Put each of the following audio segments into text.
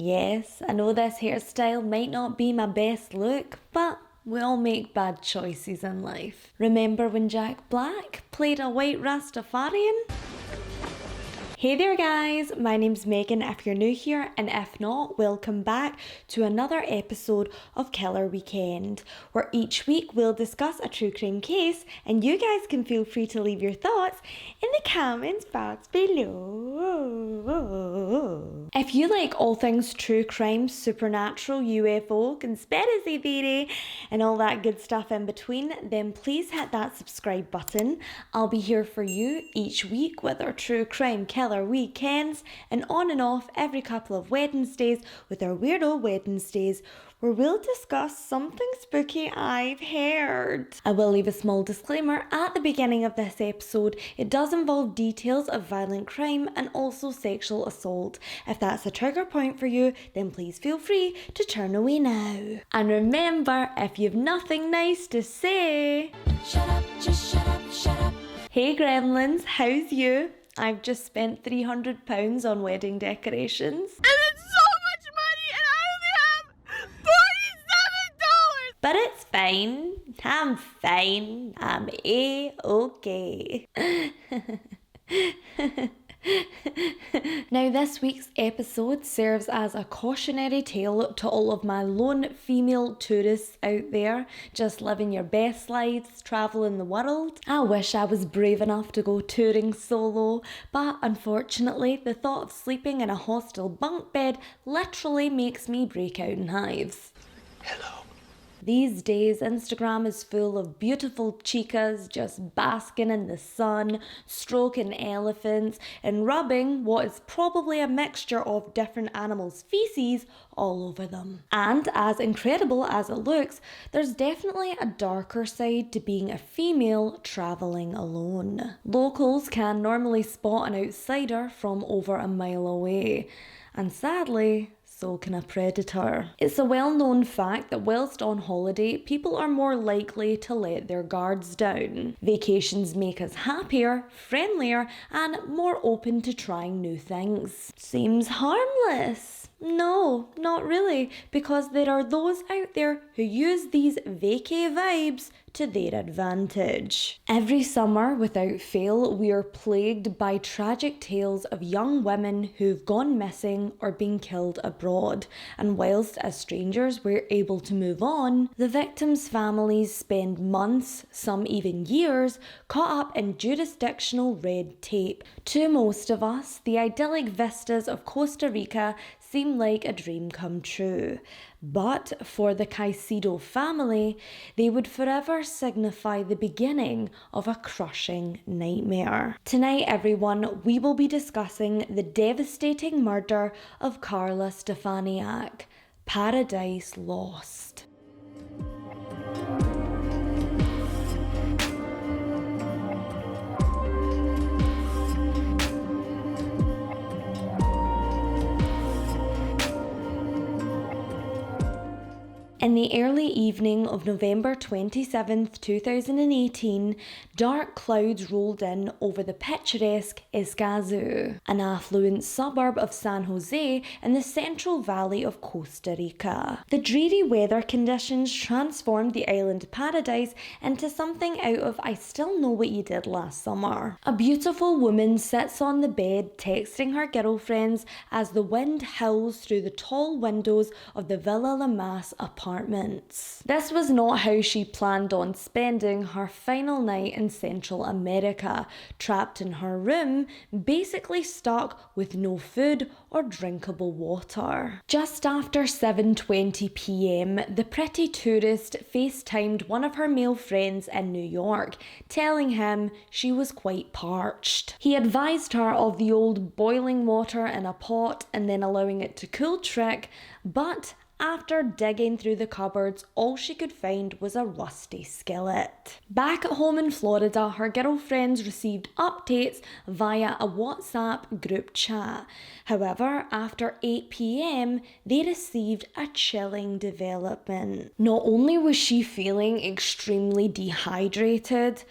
Yes, I know this hairstyle might not be my best look, but we all make bad choices in life. Remember when Jack Black played a white Rastafarian? Hey there guys, my name's Megan if you're new here, and if not, welcome back to another episode of Killer Weekend, where each week we'll discuss a true crime case and you guys can feel free to leave your thoughts in the comments box below. If you like all things true crime, supernatural, UFO, conspiracy theory, and all that good stuff in between, then please hit that subscribe button. I'll be here for you each week with our true crime killer weekends and on and off every couple of Wednesdays with our Weirdo Wednesdays, where we'll discuss something spooky I've heard. I will leave a small disclaimer at the beginning of this episode. It does involve details of violent crime and also sexual assault. If that's a trigger point for you, then please feel free to turn away now. And remember, if you've nothing nice to say, shut up, just shut up, shut up. Hey gremlins, how's you? I've just spent £300 on wedding decorations. And it's so much money and I only have $47! But it's fine. I'm fine. I'm A-okay. Now this week's episode serves as a cautionary tale to all of my lone female tourists out there just living your best lives, travelling the world. I wish I was brave enough to go touring solo, but unfortunately the thought of sleeping in a hostel bunk bed literally makes me break out in hives. Hello. These days, Instagram is full of beautiful chicas just basking in the sun, stroking elephants, and rubbing what is probably a mixture of different animals' feces all over them. And as incredible as it looks, there's definitely a darker side to being a female travelling alone. Locals can normally spot an outsider from over a mile away, and sadly, so can a predator. It's a well-known fact that whilst on holiday, people are more likely to let their guards down. Vacations make us happier, friendlier, and more open to trying new things. Seems harmless. No, not really, because there are those out there who use these vacay vibes to their advantage. Every summer, without fail, we are plagued by tragic tales of young women who've gone missing or been killed abroad, and whilst as strangers we're able to move on, the victims' families spend months, some even years, caught up in jurisdictional red tape. To most of us, the idyllic vistas of Costa Rica seem like a dream come true. But for the Caicedo family, they would forever signify the beginning of a crushing nightmare. Tonight, everyone, we will be discussing the devastating murder of Carla Stefaniak, Paradise Lost. In the early evening of November 27th, 2018, dark clouds rolled in over the picturesque Escazu, an affluent suburb of San Jose in the Central Valley of Costa Rica. The dreary weather conditions transformed the island paradise into something out of I Still Know What You Did Last Summer. A beautiful woman sits on the bed texting her girlfriends as the wind howls through the tall windows of the Villa La Mas apartment. This was not how she planned on spending her final night in Central America, trapped in her room, basically stuck with no food or drinkable water. Just after 7:20 p.m, the pretty tourist FaceTimed one of her male friends in New York, telling him she was quite parched. He advised her of the old boiling water in a pot and then allowing it to cool trick, but after digging through the cupboards, all she could find was a rusty skillet. Back at home in Florida, her girlfriends received updates via a WhatsApp group chat. However, after 8 p.m, they received a chilling development. Not only was she feeling extremely dehydrated,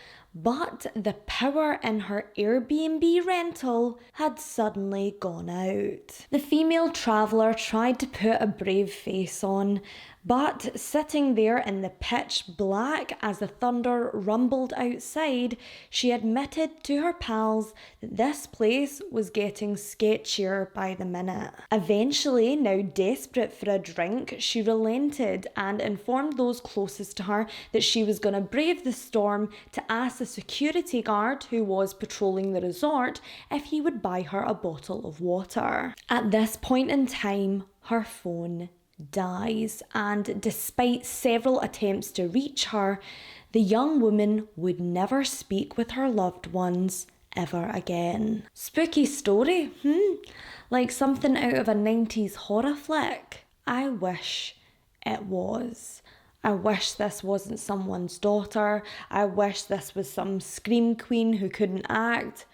But the power in her Airbnb rental had suddenly gone out. The female traveller tried to put a brave face on, but sitting there in the pitch black as the thunder rumbled outside, she admitted to her pals that this place was getting sketchier by the minute. Eventually, now desperate for a drink, she relented and informed those closest to her that she was going to brave the storm to ask the security guard who was patrolling the resort if he would buy her a bottle of water. At this point in time, her phone dies, and despite several attempts to reach her, the young woman would never speak with her loved ones ever again. Spooky story, Like something out of a 90s horror flick. I wish it was. I wish this wasn't someone's daughter. I wish this was some scream queen who couldn't act.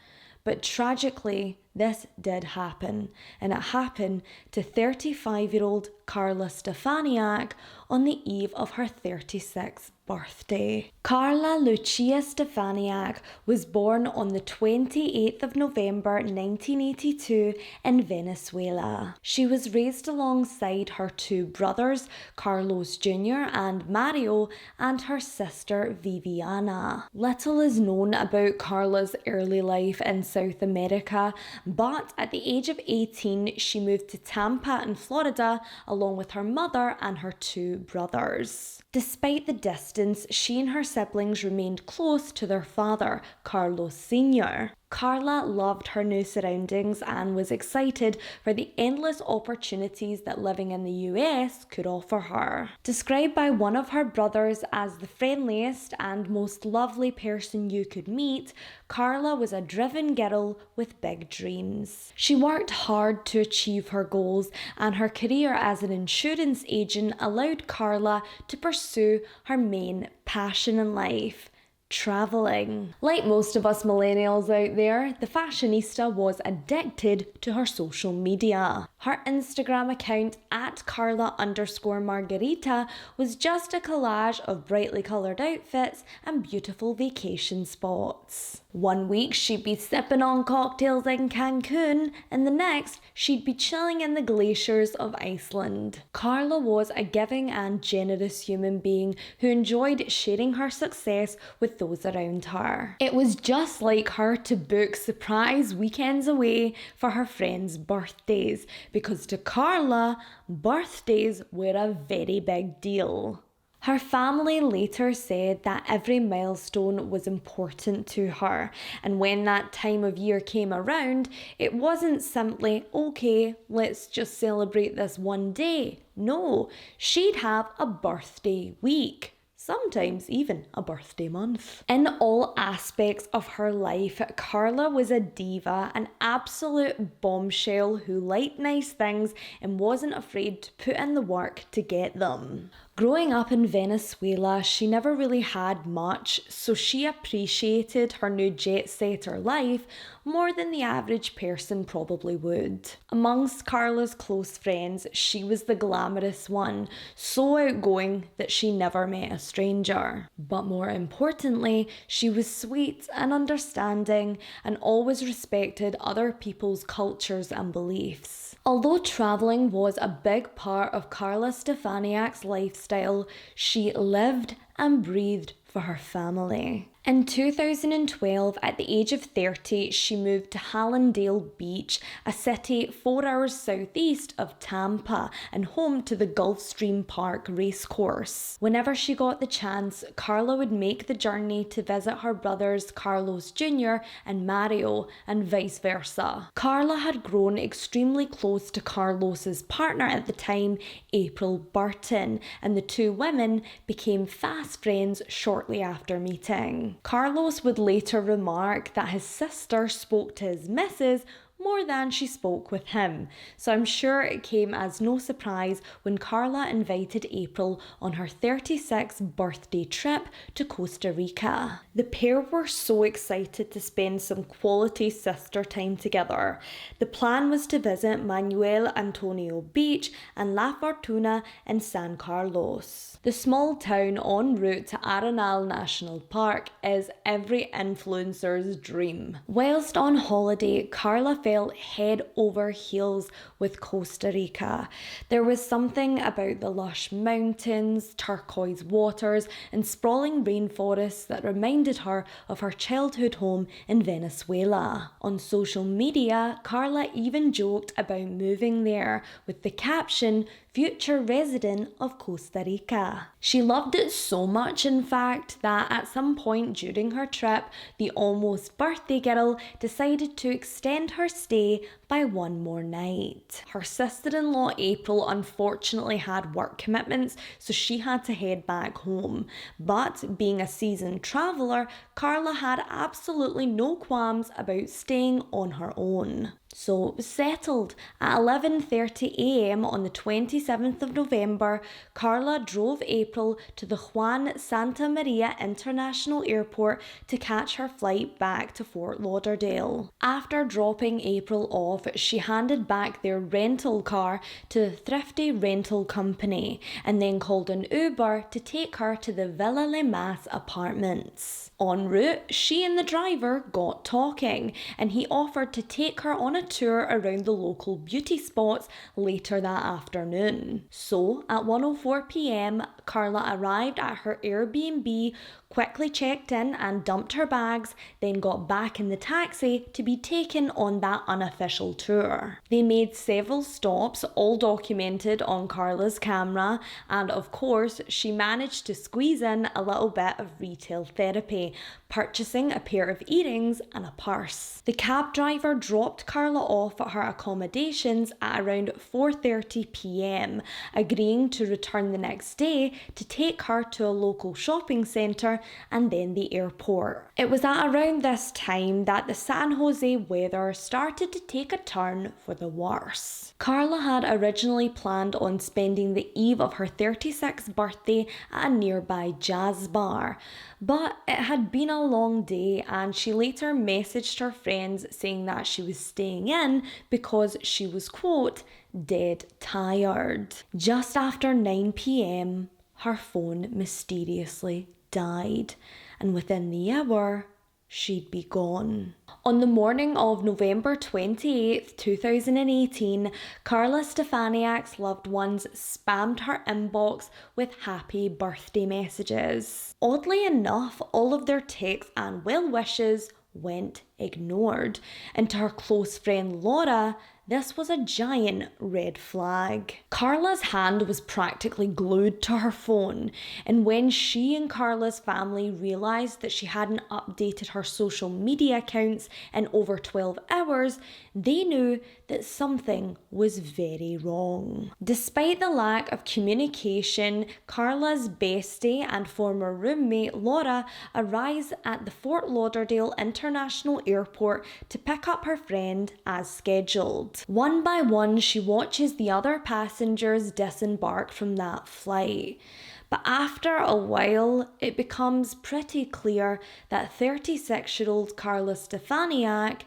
But tragically, this did happen, and it happened to 35-year-old Carla Stefaniak on the eve of her 36th birthday. Carla Lucia Stefaniak was born on the 28th of November 1982 in Venezuela. She was raised alongside her two brothers, Carlos Jr. and Mario, and her sister Viviana. Little is known about Carla's early life in South America, but at the age of 18, she moved to Tampa in Florida along with her mother and her two brothers. Despite the distance, she and her siblings remained close to their father, Carlos Sr. Carla loved her new surroundings and was excited for the endless opportunities that living in the US could offer her. Described by one of her brothers as the friendliest and most lovely person you could meet, Carla was a driven girl with big dreams. She worked hard to achieve her goals, and her career as an insurance agent allowed Carla to pursue her main passion in life: traveling. Like most of us millennials out there, the fashionista was addicted to her social media. Her Instagram account at Carla_Margarita was just a collage of brightly coloured outfits and beautiful vacation spots. One week she'd be sipping on cocktails in Cancun, and the next she'd be chilling in the glaciers of Iceland. Carla was a giving and generous human being who enjoyed sharing her success with those around her. It was just like her to book surprise weekends away for her friends' birthdays, because to Carla, birthdays were a very big deal. Her family later said that every milestone was important to her, and when that time of year came around, it wasn't simply, okay, let's just celebrate this one day. No, she'd have a birthday week. Sometimes even a birthday month. In all aspects of her life, Carla was a diva, an absolute bombshell who liked nice things and wasn't afraid to put in the work to get them. Growing up in Venezuela, she never really had much, so she appreciated her new jet-setter life more than the average person probably would. Amongst Carla's close friends, she was the glamorous one, so outgoing that she never met a stranger. But more importantly, she was sweet and understanding and always respected other people's cultures and beliefs. Although travelling was a big part of Carla Stefaniak's lifestyle, she lived and breathed for her family. In 2012, at the age of 30, she moved to Hallandale Beach, a city 4 hours southeast of Tampa and home to the Gulfstream Park racecourse. Whenever she got the chance, Carla would make the journey to visit her brothers Carlos Jr. and Mario, and vice versa. Carla had grown extremely close to Carlos's partner at the time, April Burton, and the two women became fast friends shortly after meeting. Carlos would later remark that his sister spoke to his missus more than she spoke with him, so I'm sure it came as no surprise when Carla invited April on her 36th birthday trip to Costa Rica. The pair were so excited to spend some quality sister time together. The plan was to visit Manuel Antonio Beach and La Fortuna in San Carlos. The small town en route to Arenal National Park is every influencer's dream. Whilst on holiday, Carla fell head over heels with Costa Rica. There was something about the lush mountains, turquoise waters, and sprawling rainforests that reminded her of her childhood home in Venezuela. On social media, Carla even joked about moving there with the caption, "Future resident of Costa Rica." She loved it so much, in fact, that at some point during her trip, the almost birthday girl decided to extend her stay by one more night. Her sister-in-law April unfortunately had work commitments, so she had to head back home. But being a seasoned traveller, Carla had absolutely no qualms about staying on her own. So it was settled. At 11:30 a.m. on the 27th of November, Carla drove April to the Juan Santa Maria International Airport to catch her flight back to Fort Lauderdale. After dropping April off, she handed back their rental car to the thrifty rental company and then called an Uber to take her to the Villa Le Mas apartments. En route, she and the driver got talking, and he offered to take her on a tour around the local beauty spots later that afternoon. So, at 1:04 p.m, Carla arrived at her Airbnb, quickly checked in and dumped her bags, then got back in the taxi to be taken on that unofficial tour. They made several stops, all documented on Carla's camera, and of course, she managed to squeeze in a little bit of retail therapy, purchasing a pair of earrings and a purse. The cab driver dropped Carla off at her accommodations at around 4:30 p.m, agreeing to return the next day to take her to a local shopping centre and then the airport. It was at around this time that the San Jose weather started to take a turn for the worse. Carla had originally planned on spending the eve of her 36th birthday at a nearby jazz bar, but it had been a long day and she later messaged her friends saying that she was staying in because she was, quote, dead tired. Just after 9 p.m, her phone mysteriously died, and within the hour, she'd be gone. On the morning of November 28th, 2018, Carla Stefaniak's loved ones spammed her inbox with happy birthday messages. Oddly enough, all of their texts and well wishes went ignored, and to her close friend Laura, this was a giant red flag. Carla's hand was practically glued to her phone, and when she and Carla's family realised that she hadn't updated her social media accounts in over 12 hours, they knew that something was very wrong. Despite the lack of communication, Carla's bestie and former roommate Laura arrives at the Fort Lauderdale International Airport to pick up her friend as scheduled. One by one, she watches the other passengers disembark from that flight. But after a while, it becomes pretty clear that 36-year-old Carla Stefaniak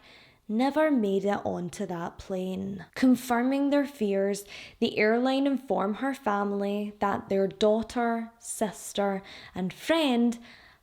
never made it onto that plane. Confirming their fears, the airline informed her family that their daughter, sister, and friend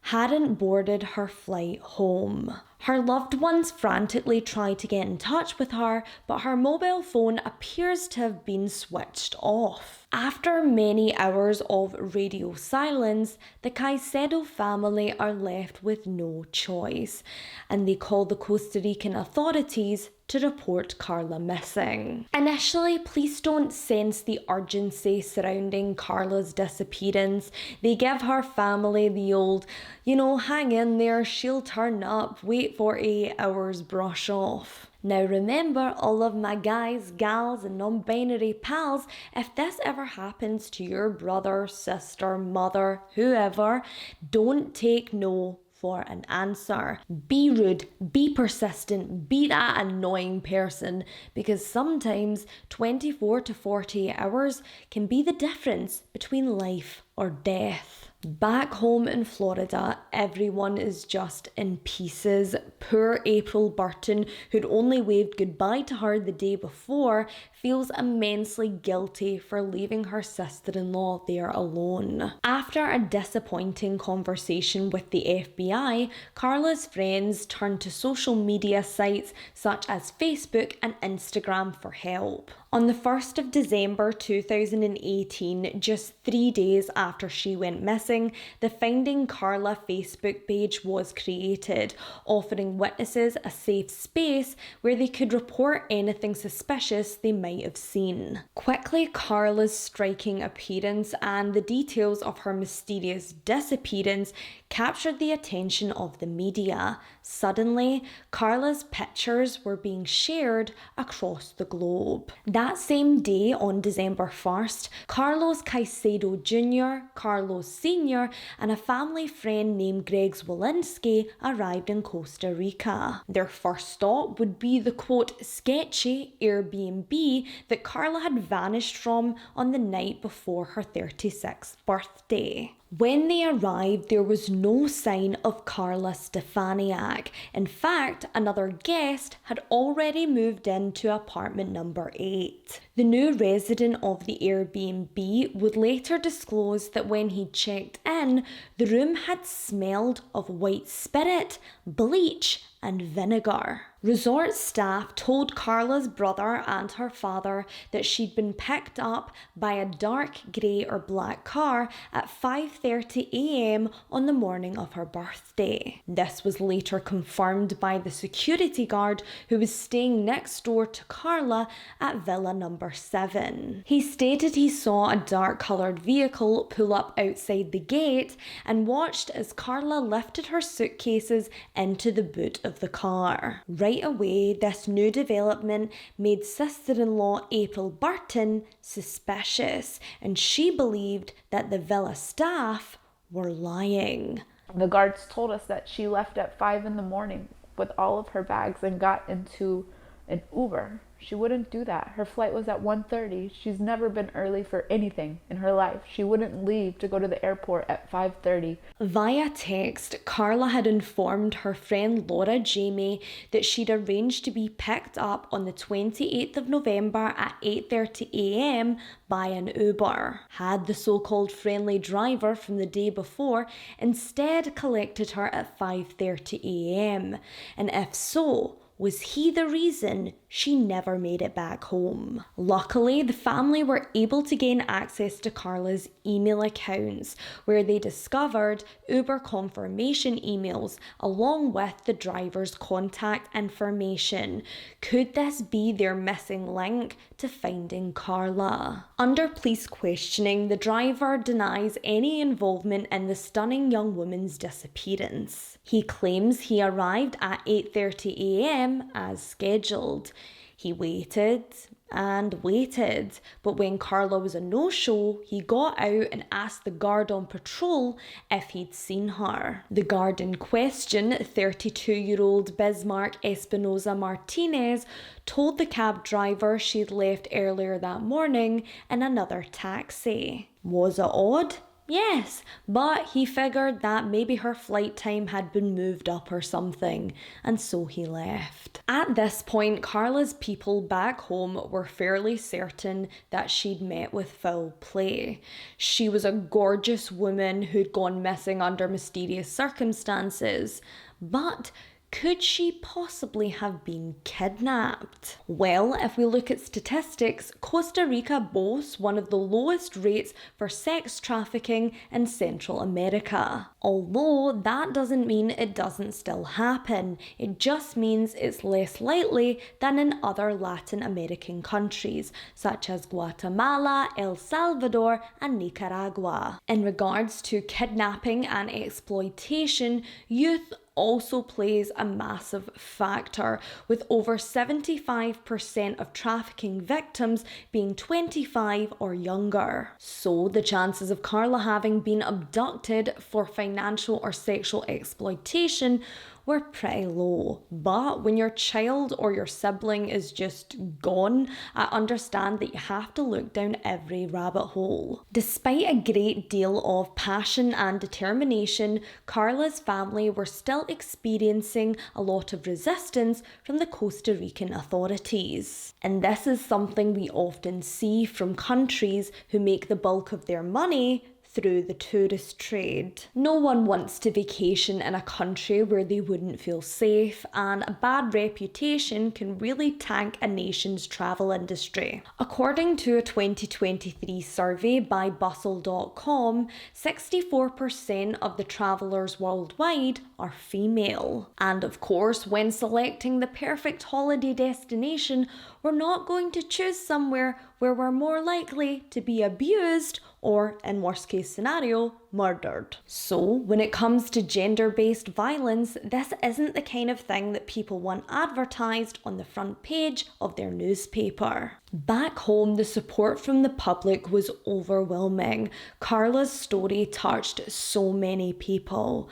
hadn't boarded her flight home. Her loved ones frantically tried to get in touch with her, but her mobile phone appears to have been switched off. After many hours of radio silence, the Caicedo family are left with no choice, and they call the Costa Rican authorities to report Carla missing. Initially, police don't sense the urgency surrounding Carla's disappearance. They give her family the old, hang in there, she'll turn up, wait 48 hours, brush off. Now remember, all of my guys, gals, and non-binary pals, if this ever happens to your brother, sister, mother, whoever, don't take no for an answer. Be rude, be persistent, be that annoying person, because sometimes 24 to 48 hours can be the difference between life or death. Back home in Florida, everyone is just in pieces. Poor April Burton, who'd only waved goodbye to her the day before, feels immensely guilty for leaving her sister-in-law there alone. After a disappointing conversation with the FBI, Carla's friends turned to social media sites such as Facebook and Instagram for help. On the 1st of December 2018, just 3 days after she went missing, the Finding Carla Facebook page was created, offering witnesses a safe space where they could report anything suspicious they might have seen. Quickly, Carla's striking appearance and the details of her mysterious disappearance captured the attention of the media. Suddenly, Carla's pictures were being shared across the globe. That same day, on December 1st, Carlos Caicedo Jr., Carlos Sr., and a family friend named Greg Zwolinski arrived in Costa Rica. Their first stop would be the quote, sketchy Airbnb that Carla had vanished from on the night before her 36th birthday. When they arrived, there was no sign of Carla Stefaniak. In fact, another guest had already moved into apartment number 8. The new resident of the Airbnb would later disclose that when he checked in, the room had smelled of white spirit, bleach, and vinegar. Resort staff told Carla's brother and her father that she'd been picked up by a dark grey or black car at 5:30 a.m. on the morning of her birthday. This was later confirmed by the security guard who was staying next door to Carla at Villa number 7. He stated he saw a dark coloured vehicle pull up outside the gate and watched as Carla lifted her suitcases into the boot of the car. Right away, this new development made sister-in-law April Burton suspicious, and she believed that the villa staff were lying. The guards told us that she left at 5 in the morning with all of her bags and got into an Uber. She wouldn't do that. Her flight was at 1:30. She's never been early for anything in her life. She wouldn't leave to go to the airport at 5:30. Via text, Carla had informed her friend Laura Jamie that she'd arranged to be picked up on the 28th of November at 8:30 a.m. by an Uber. Had the so-called friendly driver from the day before instead collected her at 5:30 a.m.? And if so, was he the reason she never made it back home? Luckily, the family were able to gain access to Carla's email accounts, where they discovered Uber confirmation emails along with the driver's contact information. Could this be their missing link to finding Carla? Under police questioning, the driver denies any involvement in the stunning young woman's disappearance. He claims he arrived at 8:30 a.m. as scheduled. He waited and waited, but when Carla was a no-show, he got out and asked the guard on patrol if he'd seen her. The guard in question, 32-year-old Bismarck Espinosa Martinez, told the cab driver she'd left earlier that morning in another taxi. Was it odd? Yes, but he figured that maybe her flight time had been moved up or something, and so he left. At this point, Carla's people back home were fairly certain that she'd met with foul play. She was a gorgeous woman who'd gone missing under mysterious circumstances, but could she possibly have been kidnapped? Well, if we look at statistics, Costa Rica boasts one of the lowest rates for sex trafficking in Central America. Although that doesn't mean it doesn't still happen, it just means it's less likely than in other Latin American countries, such as Guatemala, El Salvador, and Nicaragua. In regards to kidnapping and exploitation, youth also plays a massive factor, with over 75% of trafficking victims being 25 or younger. So the chances of Carla having been abducted for financial or sexual exploitation were pretty low. But when your child or your sibling is just gone, I understand that you have to look down every rabbit hole. Despite a great deal of passion and determination, Carla's family were still experiencing a lot of resistance from the Costa Rican authorities. And this is something we often see from countries who make the bulk of their money through the tourist trade. No one wants to vacation in a country where they wouldn't feel safe, and a bad reputation can really tank a nation's travel industry. According to a 2023 survey by bustle.com, 64% of the travellers worldwide are female. And of course, when selecting the perfect holiday destination, we're not going to choose somewhere where we're more likely to be abused or, in worst case scenario, murdered. So, when it comes to gender-based violence, this isn't the kind of thing that people want advertised on the front page of their newspaper. Back home, the support from the public was overwhelming. Carla's story touched so many people.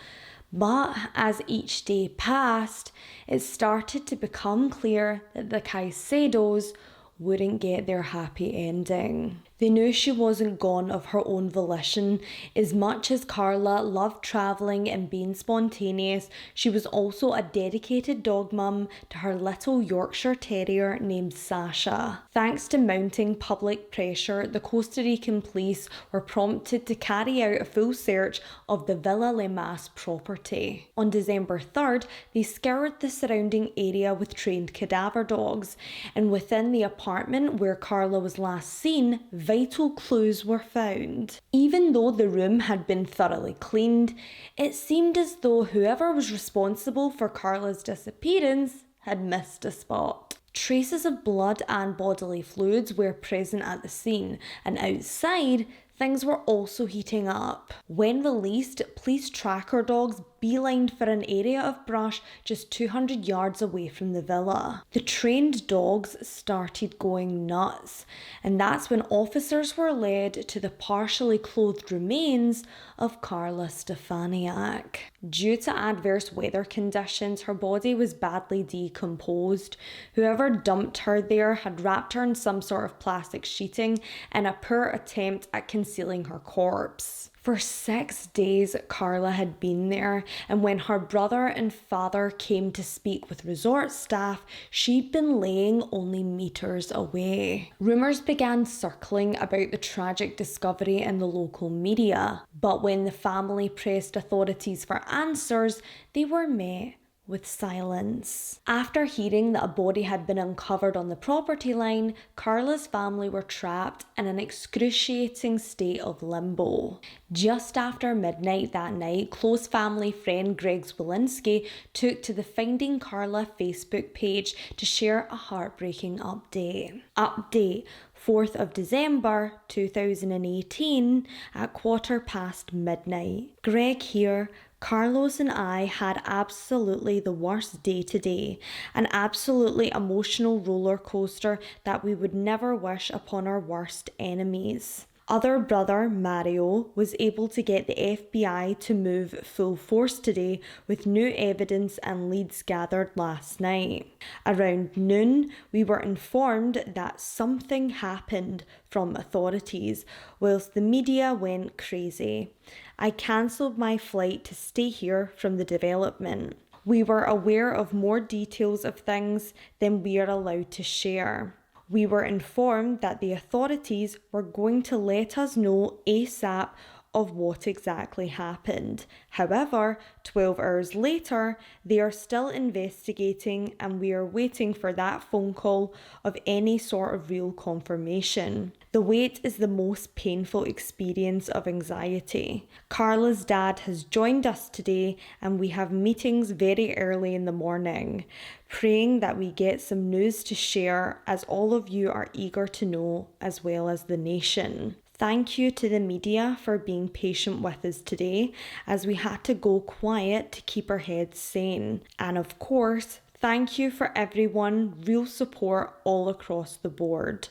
But as each day passed, it started to become clear that the Caicedos wouldn't get their happy ending. They knew she wasn't gone of her own volition. As much as Carla loved travelling and being spontaneous, she was also a dedicated dog mum to her little Yorkshire Terrier named Sasha. Thanks to mounting public pressure, the Costa Rican police were prompted to carry out a full search of the Villa Le Mas property. On December 3rd, they scoured the surrounding area with trained cadaver dogs, and within the apartment where Carla was last seen, vital clues were found. Even though the room had been thoroughly cleaned, it seemed as though whoever was responsible for Carla's disappearance had missed a spot. Traces of blood and bodily fluids were present at the scene, and outside, things were also heating up. When released, police tracker dogs beelined for an area of brush just 200 yards away from the villa. The trained dogs started going nuts, and that's when officers were led to the partially clothed remains of Carla Stefaniak. Due to adverse weather conditions, her body was badly decomposed. Whoever dumped her there had wrapped her in some sort of plastic sheeting in a poor attempt at concealing her corpse. For 6 days, Carla had been there, and when her brother and father came to speak with resort staff, she'd been laying only meters away. Rumours began circling about the tragic discovery in the local media, but when the family pressed authorities for answers, they were met with silence. After hearing that a body had been uncovered on the property line, Carla's family were trapped in an excruciating state of limbo. Just after midnight that night, close family friend Greg Zwolinski took to the Finding Carla Facebook page to share a heartbreaking update. 4th of December 2018 at midnight. Greg here. Carlos and I had absolutely the worst day today, an absolutely emotional roller coaster that we would never wish upon our worst enemies. Other brother, Mario, was able to get the FBI to move full force today with new evidence and leads gathered last night. Around noon, we were informed that something happened from authorities, whilst the media went crazy. I cancelled my flight to stay here from the development. We were aware of more details of things than we are allowed to share. We were informed that the authorities were going to let us know ASAP of what exactly happened. However, 12 hours later, they are still investigating and we are waiting for that phone call of any sort of real confirmation. The wait is the most painful experience of anxiety. Carla's dad has joined us today and we have meetings very early in the morning, praying that we get some news to share as all of you are eager to know as well as the nation. Thank you to the media for being patient with us today, as we had to go quiet to keep our heads sane. And of course, thank you for everyone, real support all across the board.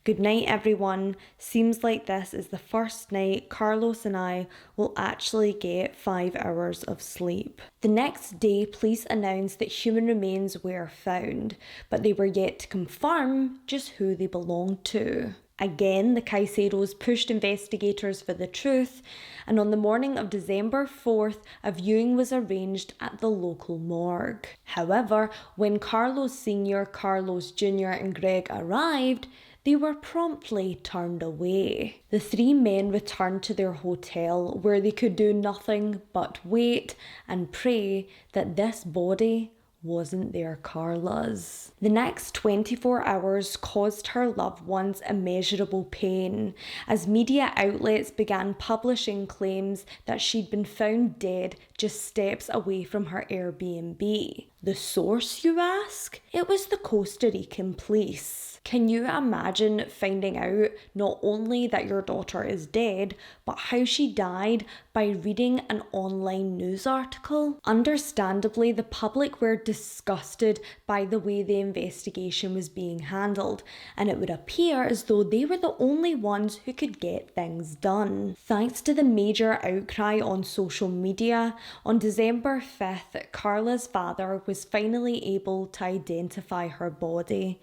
Good night, everyone. Seems like this is the first night Carlos and I will actually get 5 hours of sleep. The next day, police announced that human remains were found, but they were yet to confirm just who they belonged to. Again, the Caicedos pushed investigators for the truth, and on the morning of December 4th, a viewing was arranged at the local morgue. However, when Carlos Sr., Carlos Jr., and Greg arrived, they were promptly turned away. The three men returned to their hotel, where they could do nothing but wait and pray that this body wasn't their Carla's. The next 24 hours caused her loved ones immeasurable pain, as media outlets began publishing claims that she'd been found dead just steps away from her Airbnb. The source, you ask? It was the Costa Rican police. Can you imagine finding out not only that your daughter is dead, but how she died by reading an online news article? Understandably, the public were disgusted by the way the investigation was being handled, and it would appear as though they were the only ones who could get things done. Thanks to the major outcry on social media, on December 5th, Carla's father was finally able to identify her body.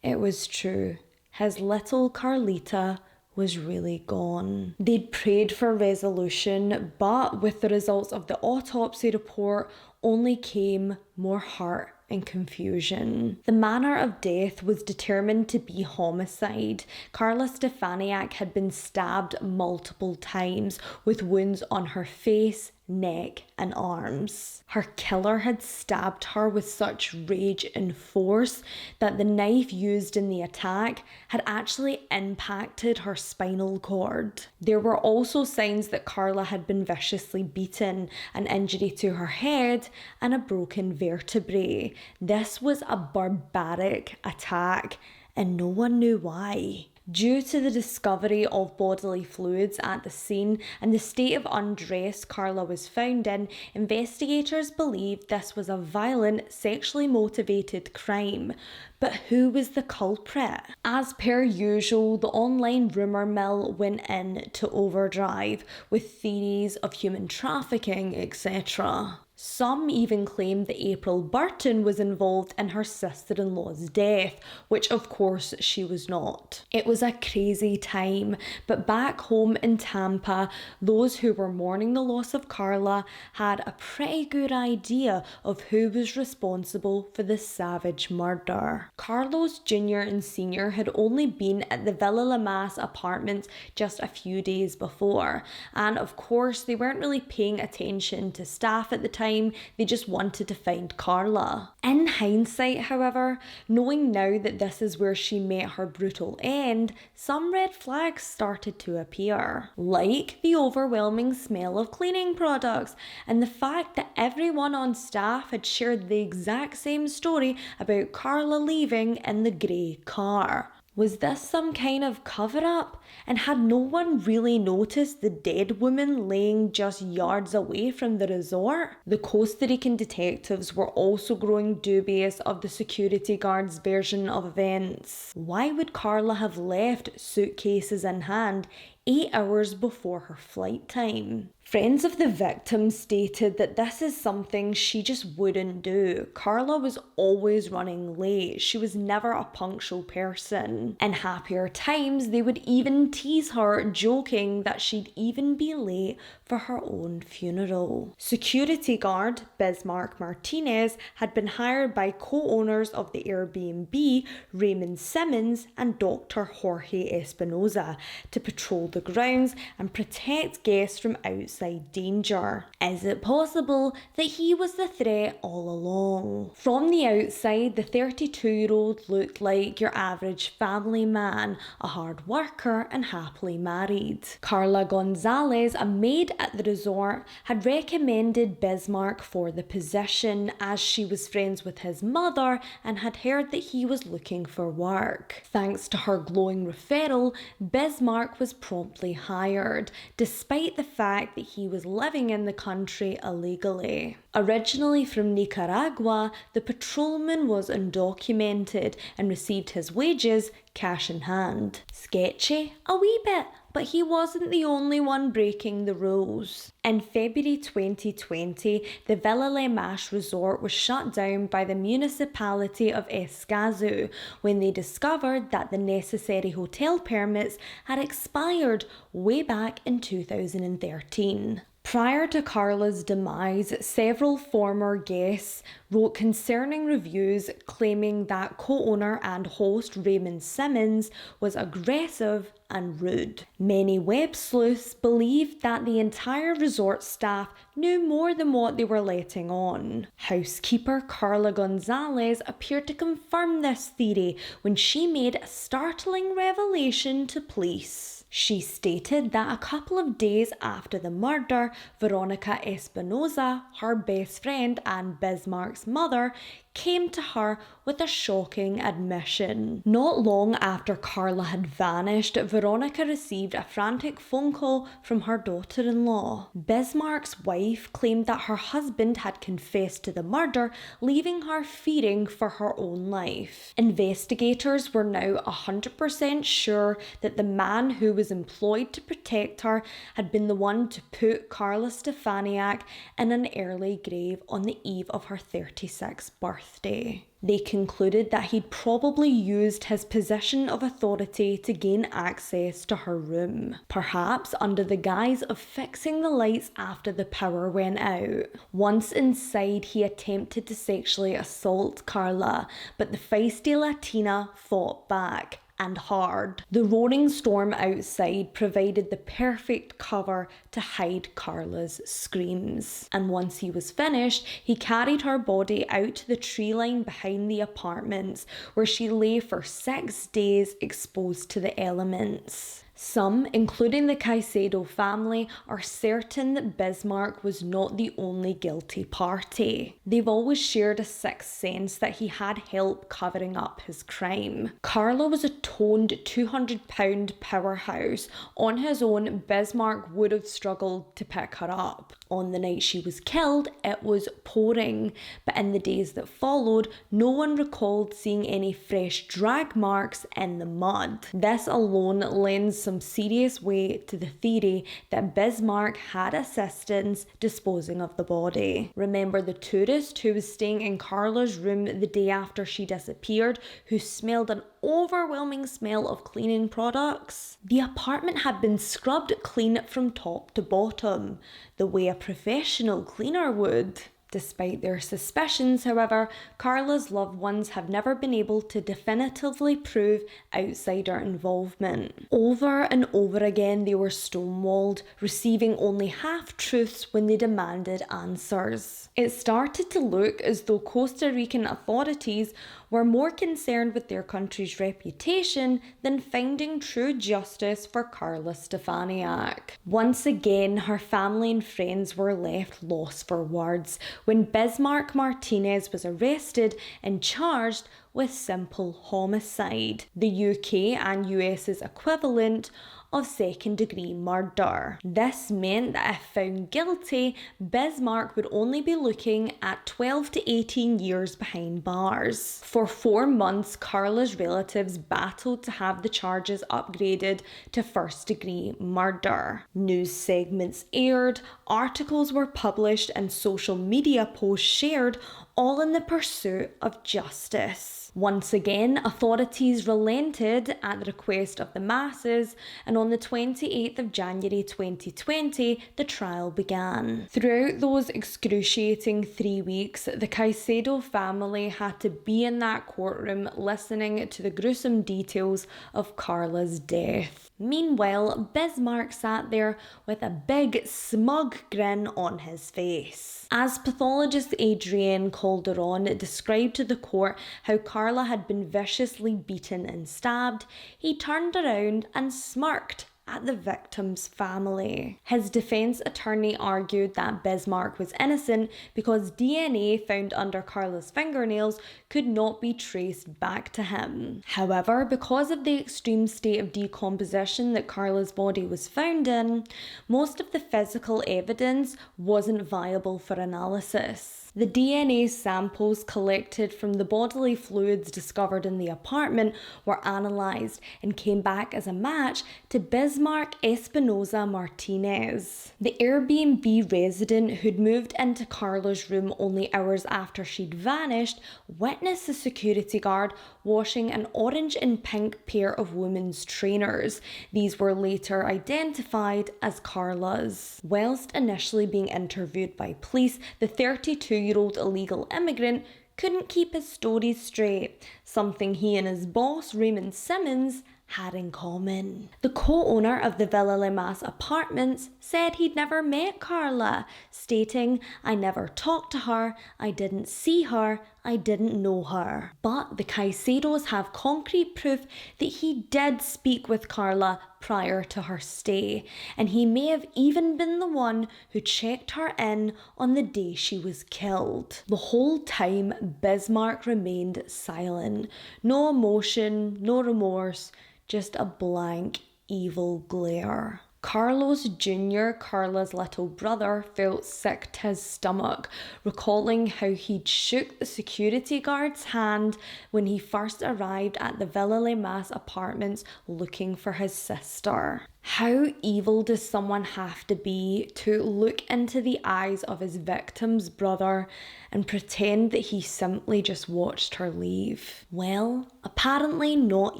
It was true. His little Carlita was really gone. They'd prayed for resolution, but with the results of the autopsy report only came more hurt and confusion. The manner of death was determined to be homicide. Carla Stefaniak had been stabbed multiple times with wounds on her face, neck, and arms. Her killer had stabbed her with such rage and force that the knife used in the attack had actually impacted her spinal cord. There were also signs that Carla had been viciously beaten, an injury to her head, and a broken vertebrae. This was a barbaric attack, and no one knew why. Due to the discovery of bodily fluids at the scene and the state of undress Carla was found in, investigators believed this was a violent, sexually motivated crime. But who was the culprit? As per usual, the online rumour mill went into overdrive with theories of human trafficking, etc. Some even claimed that April Burton was involved in her sister-in-law's death, which of course she was not. It was a crazy time, but back home in Tampa, those who were mourning the loss of Carla had a pretty good idea of who was responsible for the savage murder. Carlos Jr. and Sr. had only been at the Villa Lamas apartments just a few days before, and of course they weren't really paying attention to staff at the time. They just wanted to find Carla. In hindsight, however, knowing now that this is where she met her brutal end, some red flags started to appear, like the overwhelming smell of cleaning products and the fact that everyone on staff had shared the exact same story about Carla leaving in the grey car. Was this some kind of cover-up? And had no one really noticed the dead woman laying just yards away from the resort? The Costa Rican detectives were also growing dubious of the security guard's version of events. Why would Carla have left suitcases in hand 8 hours before her flight time? Friends of the victim stated that this is something she just wouldn't do. Carla was always running late. She was never a punctual person. In happier times, they would even tease her, joking that she'd even be late for her own funeral. Security guard Bismarck Martinez had been hired by co-owners of the Airbnb, Raymond Simmons and Dr. Jorge Espinoza, to patrol the grounds and protect guests from outside outside danger. Is it possible that he was the threat all along? From the outside, the 32-year-old looked like your average family man, a hard worker and happily married. Carla Gonzalez, a maid at the resort, had recommended Bismarck for the position as she was friends with his mother and had heard that he was looking for work. Thanks to her glowing referral, Bismarck was promptly hired, despite the fact that he was living in the country illegally. Originally from Nicaragua, the patrolman was undocumented and received his wages cash in hand. Sketchy? A wee bit, but he wasn't the only one breaking the rules. In February 2020, the Villa Le Mash resort was shut down by the municipality of Escazu when they discovered that the necessary hotel permits had expired way back in 2013. Prior to Carla's demise, several former guests wrote concerning reviews claiming that co-owner and host Raymond Simmons was aggressive and rude. Many web sleuths believed that the entire resort staff knew more than what they were letting on. Housekeeper Carla Gonzalez appeared to confirm this theory when she made a startling revelation to police. She stated that a couple of days after the murder, Veronica Espinosa, her best friend and Bismarck's mother, came to her with a shocking admission. Not long after Carla had vanished, Veronica received a frantic phone call from her daughter-in-law. Bismarck's wife claimed that her husband had confessed to the murder, leaving her fearing for her own life. Investigators were now 100% sure that the man who was employed to protect her had been the one to put Carla Stefaniak in an early grave on the eve of her 36th birthday. They concluded that he'd probably used his position of authority to gain access to her room, perhaps under the guise of fixing the lights after the power went out. Once inside, he attempted to sexually assault Carla, but the feisty Latina fought back. And hard. The roaring storm outside provided the perfect cover to hide Carla's screams. And once he was finished, he carried her body out to the tree line behind the apartments, where she lay for 6 days exposed to the elements. Some, including the Caicedo family, are certain that Bismarck was not the only guilty party. They've always shared a sixth sense that he had help covering up his crime. Carla was a toned 200-pound powerhouse. On his own, Bismarck would have struggled to pick her up. On the night she was killed, it was pouring, but in the days that followed, no one recalled seeing any fresh drag marks in the mud. This alone lends some serious weight to the theory that Bismarck had assistance disposing of the body. Remember the tourist who was staying in Carla's room the day after she disappeared, who smelled an overwhelming smell of cleaning products? The apartment had been scrubbed clean from top to bottom, the way a professional cleaner would. Despite their suspicions, however, Carla's loved ones have never been able to definitively prove outsider involvement. Over and over again, they were stonewalled, receiving only half-truths when they demanded answers. It started to look as though Costa Rican authorities were more concerned with their country's reputation than finding true justice for Carla Stefaniak. Once again, her family and friends were left lost for words when Bismarck Martinez was arrested and charged with simple homicide, the UK and US's equivalent of second-degree murder. This meant that if found guilty, Bismarck would only be looking at 12 to 18 years behind bars. For 4 months, Carla's relatives battled to have the charges upgraded to first-degree murder. News segments aired, articles were published, and social media posts shared, all in the pursuit of justice. Once again, authorities relented at the request of the masses, and on the 28th of January 2020, the trial began. Throughout those excruciating 3 weeks, the Caicedo family had to be in that courtroom listening to the gruesome details of Carla's death. Meanwhile, Bismarck sat there with a big, smug grin on his face. As pathologist Adrienne Calderon described to the court how Carla had been viciously beaten and stabbed, he turned around and smirked at the victim's family. His defense attorney argued that Bismarck was innocent because DNA found under Carla's fingernails could not be traced back to him. However, because of the extreme state of decomposition that Carla's body was found in, most of the physical evidence wasn't viable for analysis. The DNA samples collected from the bodily fluids discovered in the apartment were analysed and came back as a match to Bismarck Espinosa Martinez. The Airbnb resident who'd moved into Carla's room only hours after she'd vanished witnessed the security guard washing an orange and pink pair of women's trainers. These were later identified as Carla's. Whilst initially being interviewed by police, the 32-year-old illegal immigrant couldn't keep his stories straight, something he and his boss, Raymond Simmons, had in common. The co-owner of the Villa Le Mas apartments said he'd never met Carla, stating, "I never talked to her, I didn't see her, I didn't know her." But the Caicedos have concrete proof that he did speak with Carla prior to her stay, and he may have even been the one who checked her in on the day she was killed. The whole time, Bismarck remained silent. No emotion, no remorse, just a blank, evil glare. Carlos Jr., Carla's little brother, felt sick to his stomach, recalling how he'd shook the security guard's hand when he first arrived at the Villa Le Mas apartments looking for his sister. How evil does someone have to be to look into the eyes of his victim's brother and pretend that he simply just watched her leave? Well, apparently not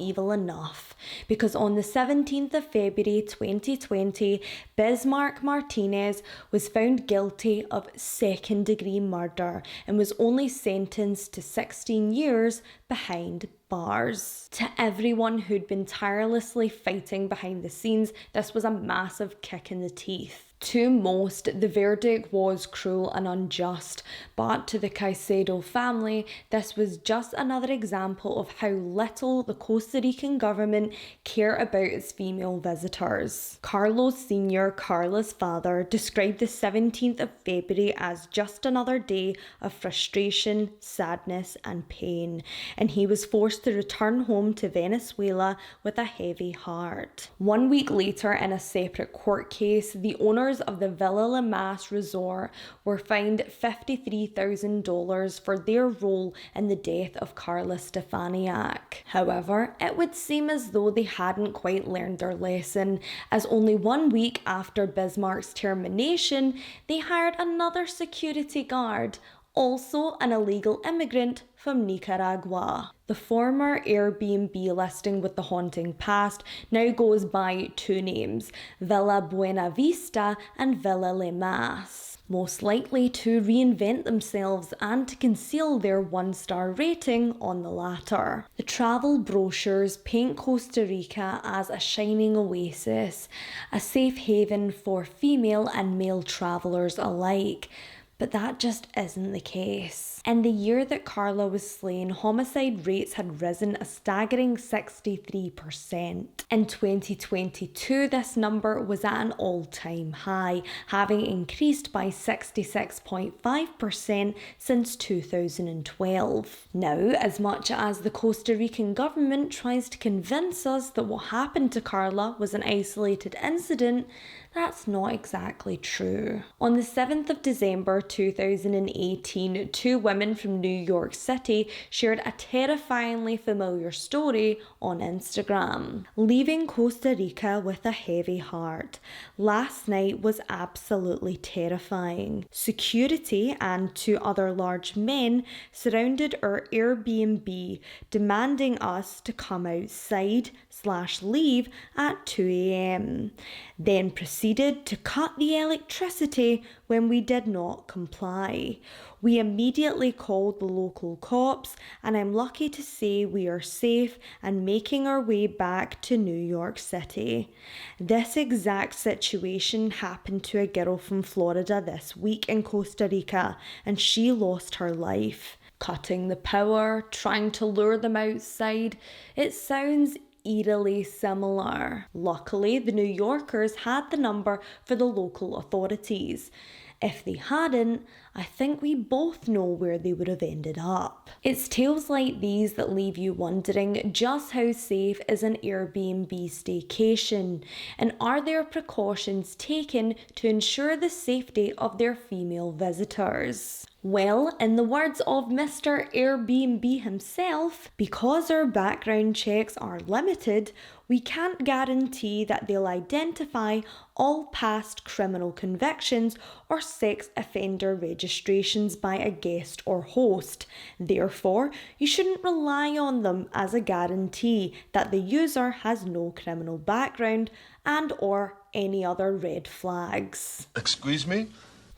evil enough, because on the 17th of February 2020, Bismarck Martinez was found guilty of second-degree murder and was only sentenced to 16 years behind bars. To everyone who'd been tirelessly fighting behind the scenes, this was a massive kick in the teeth. To most, the verdict was cruel and unjust, but to the Caicedo family, this was just another example of how little the Costa Rican government care about its female visitors. Carlos Sr., Carla's father, described the 17th of February as just another day of frustration, sadness, and pain, and he was forced to return home to Venezuela with a heavy heart. 1 week later, in a separate court case, the owners of the Villa Le Mas resort were fined $53,000 for their role in the death of Carla Stefaniak. However, it would seem as though they hadn't quite learned their lesson, as only 1 week after Bismarck's termination, they hired another security guard, also an illegal immigrant from Nicaragua. The former Airbnb listing with the haunting past now goes by two names, Villa Buena Vista and Villa Le Mas, most likely to reinvent themselves and to conceal their 1-star rating on the latter. The travel brochures paint Costa Rica as a shining oasis, a safe haven for female and male travellers alike. But that just isn't the case. In the year that Carla was slain, homicide rates had risen a staggering 63%. In 2022, this number was at an all-time high, having increased by 66.5% since 2012. Now, as much as the Costa Rican government tries to convince us that what happened to Carla was an isolated incident, that's not exactly true. On the 7th of December 2018, two women from New York City shared a terrifyingly familiar story on Instagram. Leaving Costa Rica with a heavy heart, last night was absolutely terrifying. Security and two other large men surrounded our Airbnb, demanding us to come outside/leave at 2 a.m. Then proceeded to cut the electricity when we did not comply. We immediately called the local cops, and I'm lucky to say we are safe and making our way back to New York City. This exact situation happened to a girl from Florida this week in Costa Rica, and she lost her life. Cutting the power, trying to lure them outside, it sounds eerily similar. Luckily, the New Yorkers had the number for the local authorities. If they hadn't, I think we both know where they would have ended up. It's tales like these that leave you wondering just how safe is an Airbnb staycation, and are there precautions taken to ensure the safety of their female visitors? Well, in the words of Mr. Airbnb himself, because our background checks are limited, we can't guarantee that they'll identify all past criminal convictions or sex offender registrations by a guest or host. Therefore, you shouldn't rely on them as a guarantee that the user has no criminal background and or any other red flags. Excuse me?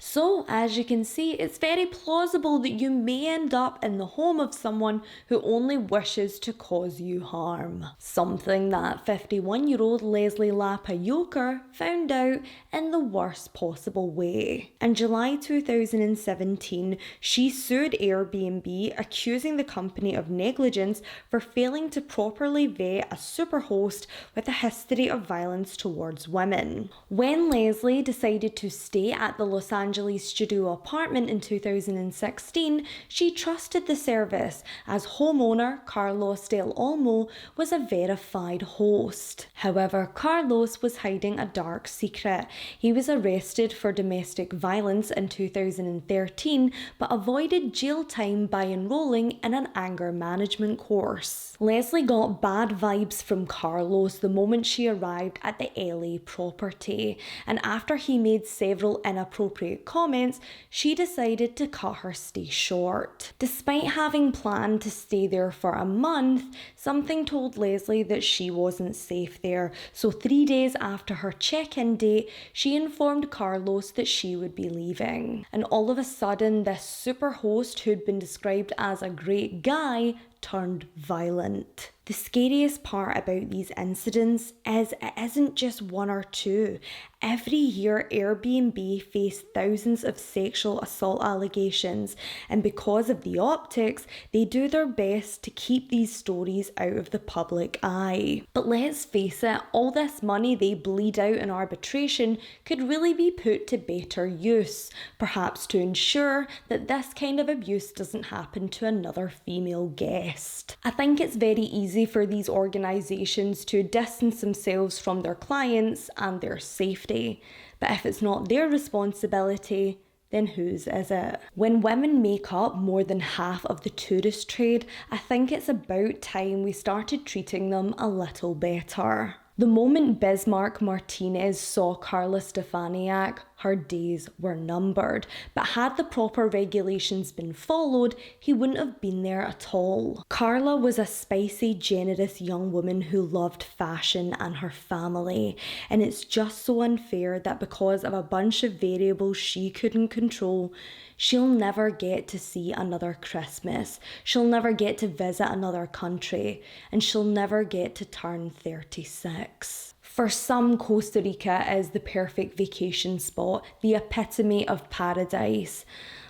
So, as you can see, it's very plausible that you may end up in the home of someone who only wishes to cause you harm. Something that 51-year-old Leslie Lapa-Yoker found out in the worst possible way. In July 2017, she sued Airbnb, accusing the company of negligence for failing to properly vet a superhost with a history of violence towards women. When Leslie decided to stay at the Los Angeles studio apartment in 2016, she trusted the service as homeowner Carlos Del Olmo was a verified host. However, Carlos was hiding a dark secret. He was arrested for domestic violence in 2013 but avoided jail time by enrolling in an anger management course. Leslie got bad vibes from Carlos the moment she arrived at the LA property, and after he made several inappropriate comments, she decided to cut her stay short. Despite having planned to stay there for a month, something told Leslie that she wasn't safe there, so 3 days after her check-in date, she informed Carlos that she would be leaving. And all of a sudden, this super host who'd been described as a great guy turned violent. The scariest part about these incidents is it isn't just one or two. Every year, Airbnb face thousands of sexual assault allegations, and because of the optics, they do their best to keep these stories out of the public eye. But let's face it, all this money they bleed out in arbitration could really be put to better use, perhaps to ensure that this kind of abuse doesn't happen to another female guest. I think it's very easy for these organisations to distance themselves from their clients and their safety. But if it's not their responsibility, then whose is it? When women make up more than half of the tourist trade, I think it's about time we started treating them a little better. The moment Bismarck Martinez saw Carla Stefaniak, her days were numbered, but had the proper regulations been followed, he wouldn't have been there at all. Carla was a spicy, generous young woman who loved fashion and her family, and it's just so unfair that because of a bunch of variables she couldn't control, she'll never get to see another Christmas, she'll never get to visit another country, and she'll never get to turn 36. For some, Costa Rica is the perfect vacation spot, the epitome of paradise.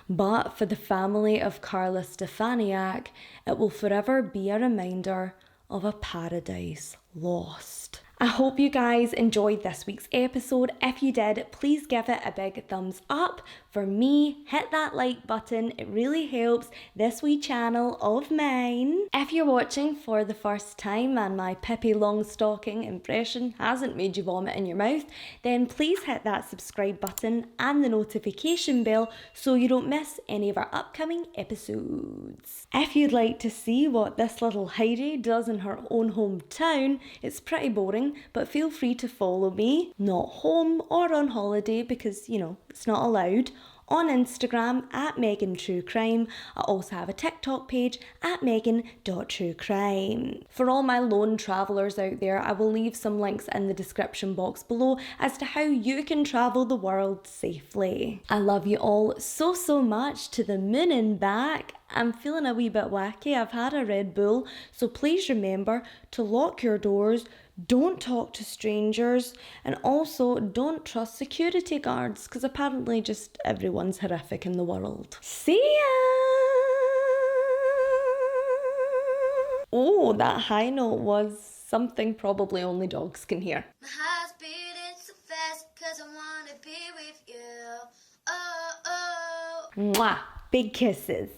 But for the family of Carla Stefaniak, it will forever be a reminder of a paradise lost. I hope you guys enjoyed this week's episode. If you did, please give it a big thumbs up. For me, hit that like button. It really helps this wee channel of mine. If you're watching for the first time and my Pippi Longstocking impression hasn't made you vomit in your mouth, then please hit that subscribe button and the notification bell so you don't miss any of our upcoming episodes. If you'd like to see what this little Heyyy does in her own hometown, it's pretty boring, but feel free to follow me, not home or on holiday because, you know, it's not allowed, on Instagram at Megan True Crime. I also have a TikTok page at megan.truecrime. For all my lone travellers out there, I will leave some links in the description box below as to how you can travel the world safely. I love you all so much, to the moon and back. I'm feeling a wee bit wacky. I've had a Red Bull, so please remember to lock your doors, don't talk to strangers, and also don't trust security guards because apparently just everyone's horrific in the world. See ya! Oh, that high note was something probably only dogs can hear. My heart's beating so fast 'cause I wanna be with you. Oh, oh. Mwah! Big kisses.